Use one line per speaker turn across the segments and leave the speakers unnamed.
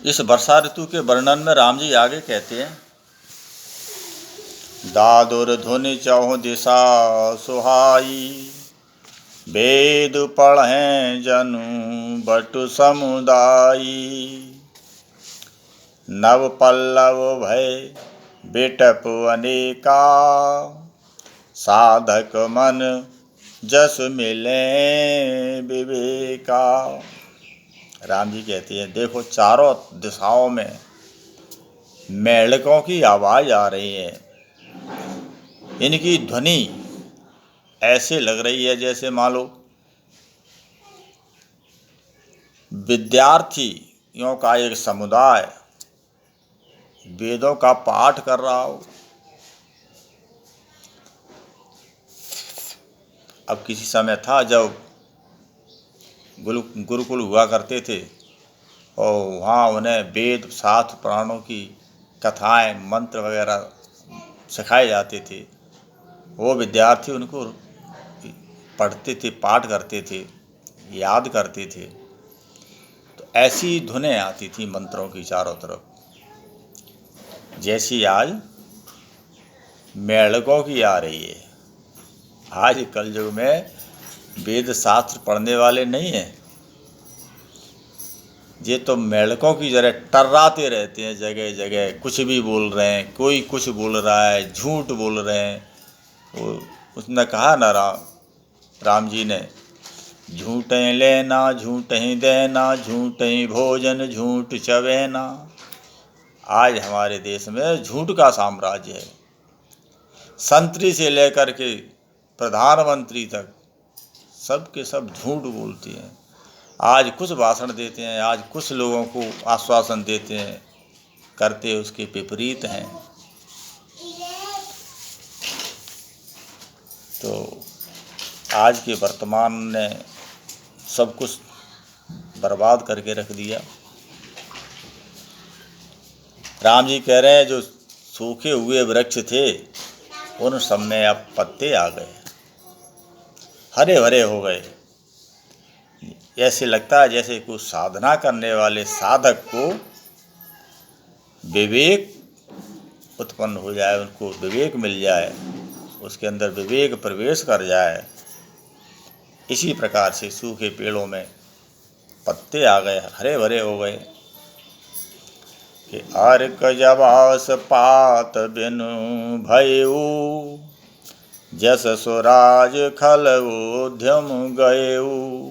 इस वर्षा ऋतु के वर्णन में राम जी आगे कहते हैं, दादुर धुनि चहुँ दिशा सुहाई, वेद पढ़ें जनु बटु समुदायी, नव पल्लव भय बिटप अनेका, साधक मन जस मिले विवेका। राम जी कहते हैं, देखो चारों दिशाओं में मेढ़कों की आवाज़ आ रही है। इनकी ध्वनि ऐसे लग रही है जैसे मान लो विद्यार्थियों का एक समुदाय वेदों का पाठ कर रहा हो। अब किसी समय था जब गुरुकुल हुआ करते थे और वहाँ उन्हें वेद शास्त्र पुराणों की कथाएं मंत्र वगैरह सिखाए जाते थे। वो विद्यार्थी उनको पढ़ते थे, पाठ करते थे, याद करते थे। तो ऐसी धुनें आती थी मंत्रों की चारों तरफ, जैसी आज मेढ़कों की आ रही है। आज कलयुग में वेद शास्त्र पढ़ने वाले नहीं हैं, ये तो मेढ़कों की जगह टर्राते रहते हैं, जगह जगह कुछ भी बोल रहे हैं, कोई कुछ बोल रहा है, झूठ बोल रहे हैं। वो उसने कहा ना राम जी ने, झूठें लेना झूठें देना, झूठें भोजन झूठ चवेना। आज हमारे देश में झूठ का साम्राज्य है। संतरी से लेकर के प्रधानमंत्री तक सब के सब झूठ बोलते हैं। आज कुछ भाषण देते हैं, आज कुछ लोगों को आश्वासन देते हैं, करते उसके विपरीत हैं। तो आज के वर्तमान ने सब कुछ बर्बाद करके रख दिया। राम जी कह रहे हैं, जो सूखे हुए वृक्ष थे उन सब में अब पत्ते आ गए, हरे भरे हो गए। ऐसे लगता है जैसे कुछ साधना करने वाले साधक को विवेक उत्पन्न हो जाए, उनको विवेक मिल जाए, उसके अंदर विवेक प्रवेश कर जाए। इसी प्रकार से सूखे पेड़ों में पत्ते आ गए, हरे भरे हो गए। कि अर्क जबास पात बिनु भयऊ, जस सुराज खल उद्यम गयऊ,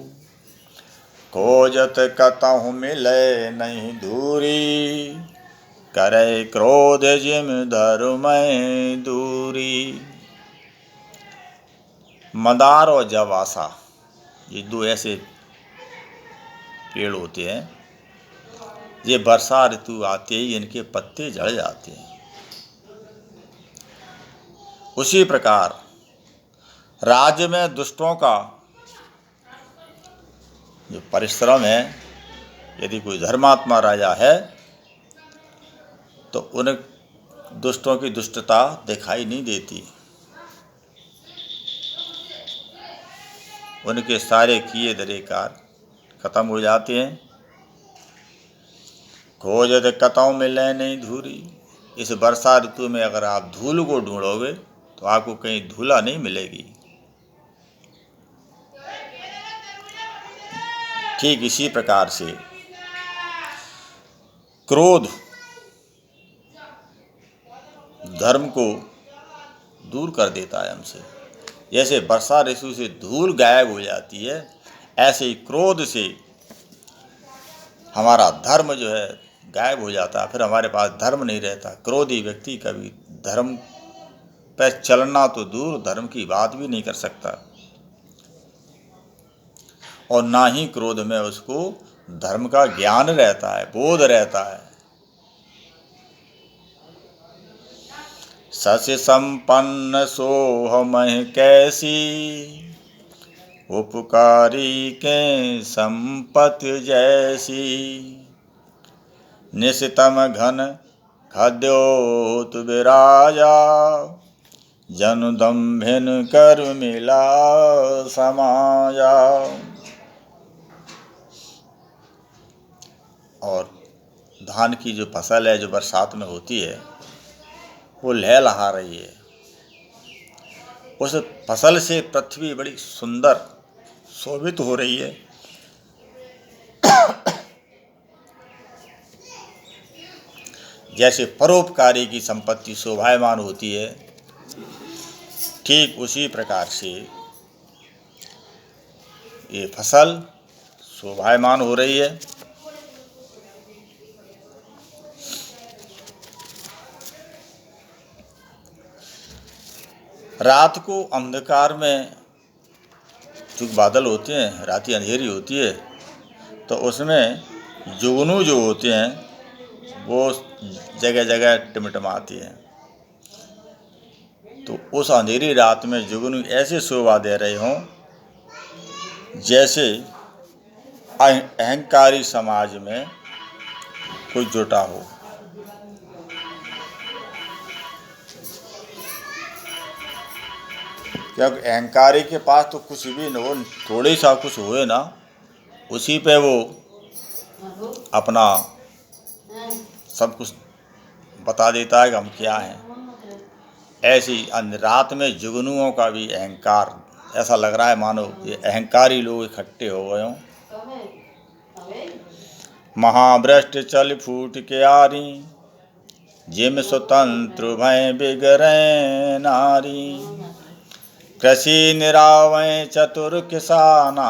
खोजत कतहु मिले नहीं दूरी, करे क्रोध जिम धर्मय दूरी। मंदार और जवासा ये दो ऐसे पेड़ होते हैं, ये वर्षा ऋतु आते ही इनके पत्ते झड़ जाते हैं। उसी प्रकार राज्य में दुष्टों का जो परिश्रम है, यदि कोई धर्मात्मा राजा है तो उन दुष्टों की दुष्टता दिखाई नहीं देती। उनके सारे किए धरे कार्य खत्म हो जाते हैं। खोजत कतौ मिले नहीं धूरी, इस वर्षा ऋतु में अगर आप धूल को ढूंढोगे तो आपको कहीं धूला नहीं मिलेगी। ठीक इसी प्रकार से क्रोध धर्म को दूर कर देता है हमसे। जैसे वर्षा ऋतु से धूल गायब हो जाती है, ऐसे ही क्रोध से हमारा धर्म जो है गायब हो जाता है। फिर हमारे पास धर्म नहीं रहता। क्रोधी व्यक्ति कभी धर्म पर चलना तो दूर, धर्म की बात भी नहीं कर सकता, और ना ही क्रोध में उसको धर्म का ज्ञान रहता है, बोध रहता है। सस्य संपन्न सोहमहि कैसी, उपकारी के संपत्ति जैसी, निशितम घन खद्योत विराजा, जनु दम्भिन कर मिला समाया। और धान की जो फसल है, जो बरसात में होती है, वो लहलहा रही है। उस फसल से पृथ्वी बड़ी सुंदर शोभित हो रही है। जैसे परोपकारी की संपत्ति शोभायमान होती है, ठीक उसी प्रकार से ये फसल शोभायमान हो रही है। रात को अंधकार में चूँकि बादल होते हैं, रात अंधेरी होती है, तो उसमें जुगनू जो होते हैं वो जगह जगह टिमटिमाती हैं। तो उस अंधेरी रात में जुगनू ऐसे शोभा दे रहे हों जैसे अहंकारी समाज में कोई जुटा हो। क्योंकि अहंकारी के पास तो कुछ भी न हो, थोड़ी सा कुछ हुए ना, उसी पे वो अपना सब कुछ बता देता है कि हम क्या हैं। ऐसी रात में जुगनुओं का भी अहंकार, ऐसा लग रहा है मानो ये अहंकारी लोग इकट्ठे हो गए हों। महाभ्रष्ट चल फूट के आरी, जिम स्वतंत्र भय बिगड़े नारी। कृषि निरावय चतुर किसाना,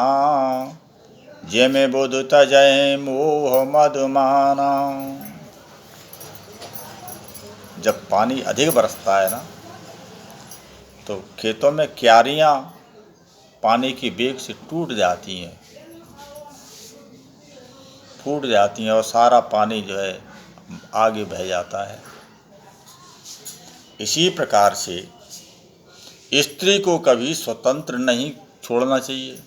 जिम बुध तजय मोह मधुमाना। जब पानी अधिक बरसता है ना, तो खेतों में क्यारियाँ पानी की वेग से टूट जाती हैं, फूट जाती हैं और सारा पानी जो है आगे बह जाता है। इसी प्रकार से स्त्री को कभी स्वतंत्र नहीं छोड़ना चाहिए।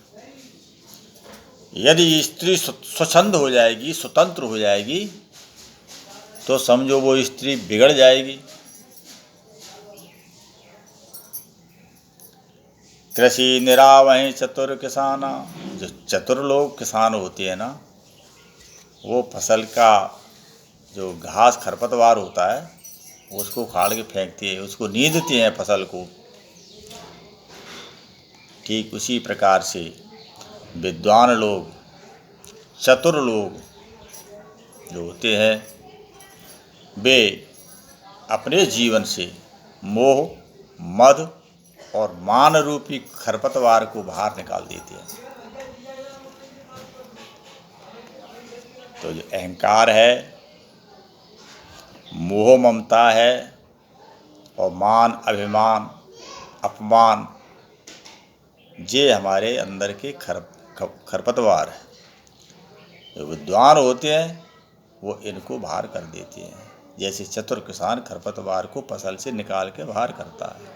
यदि स्त्री स्वच्छंद हो जाएगी, स्वतंत्र हो जाएगी, तो समझो वो स्त्री बिगड़ जाएगी। कृषि निरावय चतुर किसाना, जो चतुर लोग किसान होते हैं ना, वो फसल का जो घास खरपतवार होता है उसको उखाड़ के फेंकती है, उसको नींदती हैं फसल को। ठीक उसी प्रकार से विद्वान लोग, चतुर लोग जो होते हैं, वे अपने जीवन से मोह, मद और मान रूपी खरपतवार को बाहर निकाल देते हैं। तो जो अहंकार है, मोह ममता है और मान, अभिमान, अपमान, ये हमारे अंदर के खरपतवार है। जो विद्वान होते हैं वो इनको बाहर कर देते हैं, जैसे चतुर किसान खरपतवार को फसल से निकाल के बाहर करता है।